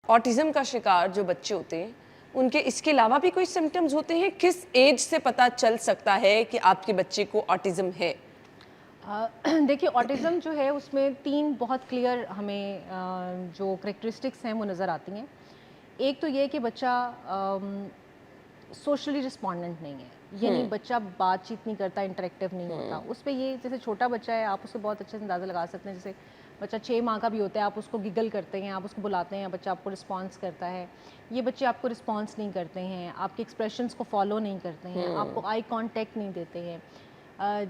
Autism का शिकार जो बच्चे होते हैं उनके इसके अलावा भी कोई सिम्टम्स होते हैं? किस एज से पता चल सकता है कि आपके बच्चे को ऑटिज्म है? देखिए ऑटिज़म जो है उसमें 3 बहुत क्लियर हमें जो करैक्टरिस्टिक्स हैं वो नज़र आती हैं। एक तो ये कि बच्चा सोशली रिस्पॉन्डेंट नहीं है, यानी बच्चा बातचीत नहीं करता, इंटरेक्टिव नहीं होता। उस पे ये जैसे छोटा बच्चा है आप उसको बहुत अच्छे से अंदाज़ा लगा सकते हैं। जैसे बच्चा 6 माह का भी होता है, आप उसको गिगल करते हैं, आप उसको बुलाते हैं, बच्चा आपको रिस्पॉन्स करता है। ये बच्चे आपको रिस्पॉन्स नहीं करते हैं, आपके एक्सप्रेशंस को फॉलो नहीं करते हैं, आपको आई कॉन्टैक्ट नहीं देते हैं।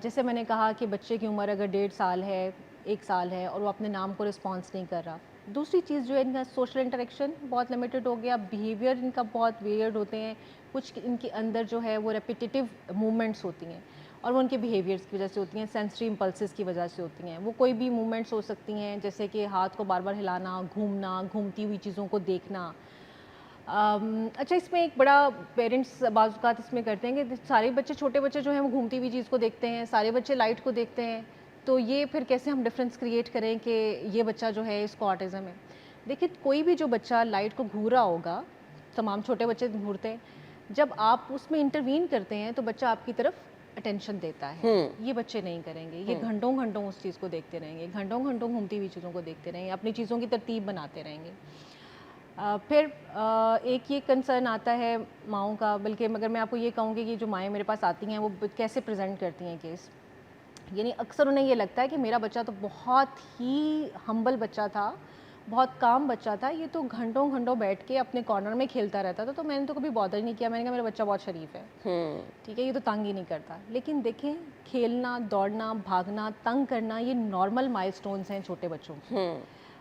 जैसे मैंने कहा कि बच्चे की उम्र अगर 1.5 साल है, 1 साल है और वो अपने नाम को रिस्पॉन्स नहीं कर रहा। दूसरी चीज़ जो है इनका सोशल इंटरेक्शन बहुत लिमिटेड हो गया, बिहेवियर इनका बहुत वियर्ड होते हैं। कुछ इनके अंदर जो है वो रेपिटेटिव मूवमेंट्स होती हैं और वो उनके बिहेवियर्स की वजह से होती हैं, सेंसरी इम्पल्सेस की वजह से होती हैं। वो कोई भी मूवमेंट्स हो सकती हैं जैसे कि हाथ को बार बार हिलाना, घूमना, घूमती हुई चीज़ों को देखना। अच्छा इसमें एक बड़ा पेरेंट्स बाज़ इसमें करते हैं कि सारे बच्चे, छोटे बच्चे जो हैं वो घूमती हुई चीज़ को देखते हैं, सारे बच्चे लाइट को देखते हैं, तो ये फिर कैसे हम डिफरेंस क्रिएट करें कि ये बच्चा जो है इसको ऑटिज़म है। देखिए कोई भी जो बच्चा लाइट को घूर रहा होगा, तमाम छोटे बच्चे घूरते हैं, जब आप उसमें इंटरवीन करते हैं तो बच्चा आपकी तरफ अटेंशन देता है। ये बच्चे नहीं करेंगे, ये घंटों घंटों उस चीज़ को देखते रहेंगे, घंटों घंटों घूमती हुई चीज़ों को देखते रहेंगे, अपनी चीज़ों की तरतीब बनाते रहेंगे। फिर एक ये कंसर्न आता है माँओं का, बल्कि मगर मैं आपको ये कहूँगी कि जो माएँ मेरे पास आती हैं वो कैसे प्रेजेंट करती हैं केस। यानी अक्सर उन्हें ये लगता है कि मेरा बच्चा तो बहुत ही हम्बल बच्चा था, बहुत काम बच्चा था, ये तो घंटों घंटों बैठ के अपने कॉर्नर में खेलता रहता था, तो मैंने तो कभी बॉदर नहीं किया। मैंने कहा मेरा बच्चा बहुत शरीफ है, ठीक है, ये तो तंग ही नहीं करता। लेकिन देखें, खेलना, दौड़ना, भागना, तंग करना ये नॉर्मल माइलस्टोन्स हैं छोटे बच्चों के।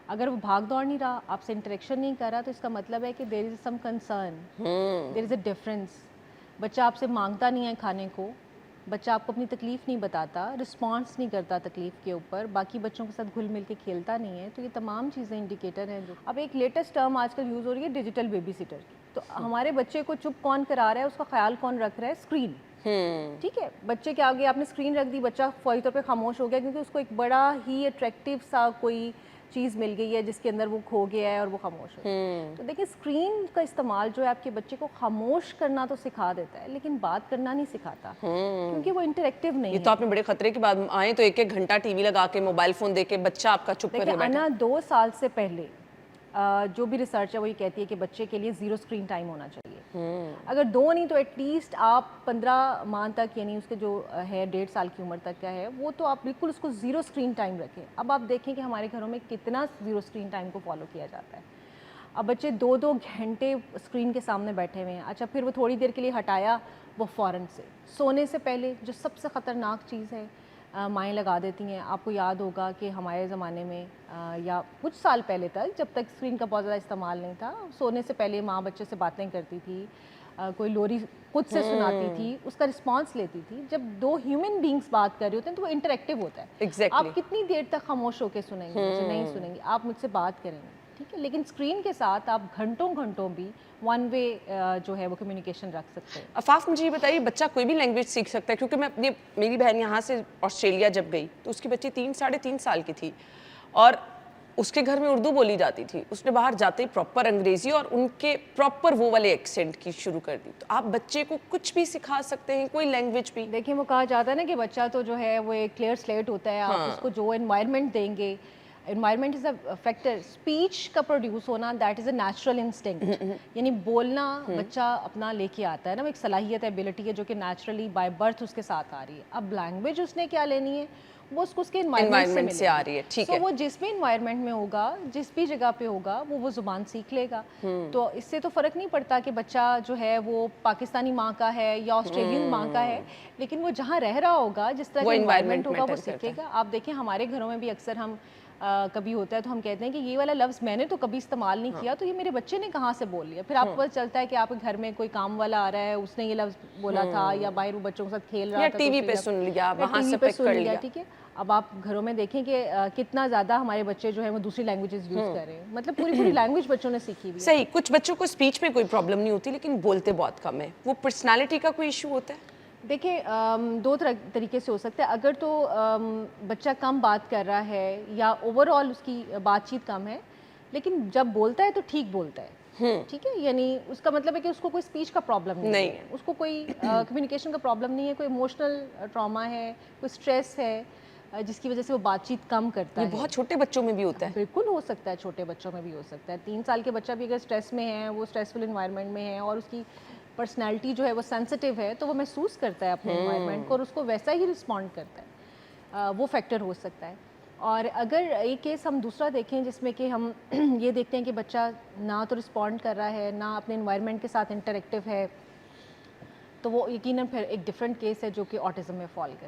अगर वो भाग दौड़ नहीं रहा, आपसे इंटरेक्शन नहीं कर रहा, तो इसका मतलब है कि there is some concern, there is a difference. बच्चा आपसे मांगता नहीं है खाने को, बच्चा आपको अपनी तकलीफ़ नहीं बताता, रिस्पॉन्स नहीं करता तकलीफ़ के ऊपर, बाकी बच्चों के साथ घुल मिल के खेलता नहीं है, तो ये तमाम चीज़ें इंडिकेटर हैं। जो अब एक लेटेस्ट टर्म आजकल यूज़ हो रही है डिजिटल बेबी सिटर की, तो हमारे बच्चे को चुप कौन करा रहा है, उसका ख्याल कौन रख रहा है? स्क्रीन। ठीक है, बच्चे के आगे आपने स्क्रीन रख दी, बच्चा फौरी तौर पे खामोश हो गया क्योंकि उसको एक बड़ा ही अट्रैक्टिव सा कोई चीज़ मिल गई है जिसके अंदर वो खो गया है और वो खामोश हो गया। तो देखिए स्क्रीन का इस्तेमाल जो है आपके बच्चे को खामोश करना तो सिखा देता है, लेकिन बात करना नहीं सिखाता, क्योंकि वो इंटरेक्टिव नहीं ये है। तो आपने बड़े खतरे की बात आए तो एक एक घंटा टीवी लगा के मोबाइल फोन दे के बच्चा आपका चुप देखिए करके बैठा। आना 2 साल से पहले जो भी रिसर्च है वो ये कहती है कि बच्चे के लिए 0 स्क्रीन टाइम होना चाहिए। अगर 2 नहीं तो एटलीस्ट आप 15 माह तक, यानी उसके जो है 1.5 साल की उम्र तक का है, वो तो आप बिल्कुल उसको 0 स्क्रीन टाइम रखें। अब आप देखें कि हमारे घरों में कितना 0 स्क्रीन टाइम को फॉलो किया जाता है। अब बच्चे 2-2 घंटे स्क्रीन के सामने बैठे हुए हैं। अच्छा फिर वो थोड़ी देर के लिए हटाया, वो फ़ौरन से सोने से पहले जो सबसे ख़तरनाक चीज़ है माएँ लगा देती हैं। आपको याद होगा कि हमारे ज़माने में या कुछ साल पहले तक, जब तक स्क्रीन का बहुत ज़्यादा इस्तेमाल नहीं था, सोने से पहले माँ बच्चे से बातें करती थी, कोई लोरी खुद से सुनाती थी, उसका रिस्पॉन्स लेती थी। जब 2 ह्यूमन बींग्स बात कर रहे होते हैं तो वो इंटरेक्टिव होता है। एग्जैक्टली आप कितनी देर तक खामोश होकर सुनेंगे मुझे? नहीं सुनेंगे, आप मुझसे बात करेंगे, ठीक है। लेकिन स्क्रीन के साथ आप घंटों घंटों भी वन वे जो है वो कम्युनिकेशन रख सकते हैं। अफाफ, मुझे ये बताइए, बच्चा कोई भी लैंग्वेज सीख सकता है? क्योंकि मैं अपनी मेरी बहन यहाँ से ऑस्ट्रेलिया जब गई तो उसकी बच्ची 3 साढ़े 3 साल की थी और उसके घर में उर्दू बोली जाती थी। उसने बाहर जाते ही प्रॉपर अंग्रेजी और उनके प्रॉपर वो वाले एक्सेंट की शुरू कर दी। तो आप बच्चे को कुछ भी सिखा सकते हैं, कोई लैंग्वेज भी? देखिए वो कहा जाता है ना कि बच्चा तो जो है वो एक क्लियर स्लेट होता है। आप उसको जो एनवायरनमेंट देंगे, environment is a factor. Speech का प्रोड्यूस होना that is a natural instinct, यानी बोलना बच्चा अपना लेके आता है ना, वो एक सलाहियत है, एबिलिटी है जो कि नेचुरली बाय बर्थ उसके साथ आ रही है। अब लैंग्वेज उसने क्या लेनी है, वो उसको उसके एनवायरनमेंट से आ मिलेगी। रही है, ठीक सो है। वो जिस भी इन्वायरमेंट में होगा, जिस भी जगह पे होगा, वो ज़ुबान सीख लेगा। तो इससे तो फ़र्क नहीं पड़ता कि बच्चा जो है वो पाकिस्तानी माँ का है या ऑस्ट्रेलियन माँ का है, लेकिन वो जहाँ रह रहा होगा, जिस तरह वो का एनवायरनमेंट इन्वायरमेंट होगा, वो मैटर करता है। सीखेगा। आप देखें हमारे घरों में भी अक्सर हम कभी होता है तो हम कहते हैं कि ये वाला लफ्ज़ मैंने तो कभी इस्तेमाल नहीं किया, तो ये मेरे बच्चे ने कहाँ से बोल लिया। फिर आपको पता चलता है कि आपके घर में कोई काम वाला आ रहा है, उसने ये लफ्ज़ बोला था, या बाहर वो बच्चों के साथ खेल रहा या था तो टीवी उसने पे या सुन लिया, वहां टीवी से पे पिक सुन कर लिया, लिया। ठीक है। अब आप घरों में देखें कि कितना ज़्यादा हमारे बच्चे जो है वो दूसरी लैंग्वेजेस यूज़ कर रहे हैं, मतलब पूरी पूरी लैंग्वेज बच्चों ने सीखी हुई है। सही, कुछ बच्चों को स्पीच में कोई प्रॉब्लम नहीं होती लेकिन बोलते बहुत कम है, वो पर्सनालिटी का कोई इशू होता है? देखिए 2 तरीके से हो सकता है। अगर तो बच्चा कम बात कर रहा है या ओवरऑल उसकी बातचीत कम है, लेकिन जब बोलता है तो ठीक बोलता है, ठीक है, यानी उसका मतलब है कि उसको कोई स्पीच का प्रॉब्लम नहीं है, उसको कोई कम्युनिकेशन का प्रॉब्लम नहीं है, कोई इमोशनल ट्रॉमा है, कोई स्ट्रेस है जिसकी वजह से वो बातचीत कम करता ये है। बहुत छोटे बच्चों में भी होता है। बिल्कुल हो सकता है, छोटे बच्चों में भी हो सकता है। 3 साल के बच्चा भी अगर स्ट्रेस में है, वो स्ट्रेसफुल इन्वायरमेंट में है और उसकी पर्सनैलिटी जो है वो सेंसिटिव है, तो वो महसूस करता है अपने इन्वायरमेंट को और उसको वैसा ही रिस्पॉन्ड करता है। वो फैक्टर हो सकता है। और अगर एक केस हम दूसरा देखें जिसमें कि हम ये देखते हैं कि बच्चा ना तो रिस्पॉन्ड कर रहा है, ना अपने इन्वायरमेंट के साथ इंटरेक्टिव है, तो वो यकीनन फिर एक डिफरेंट केस है जो कि ऑटिज़म में फॉल करता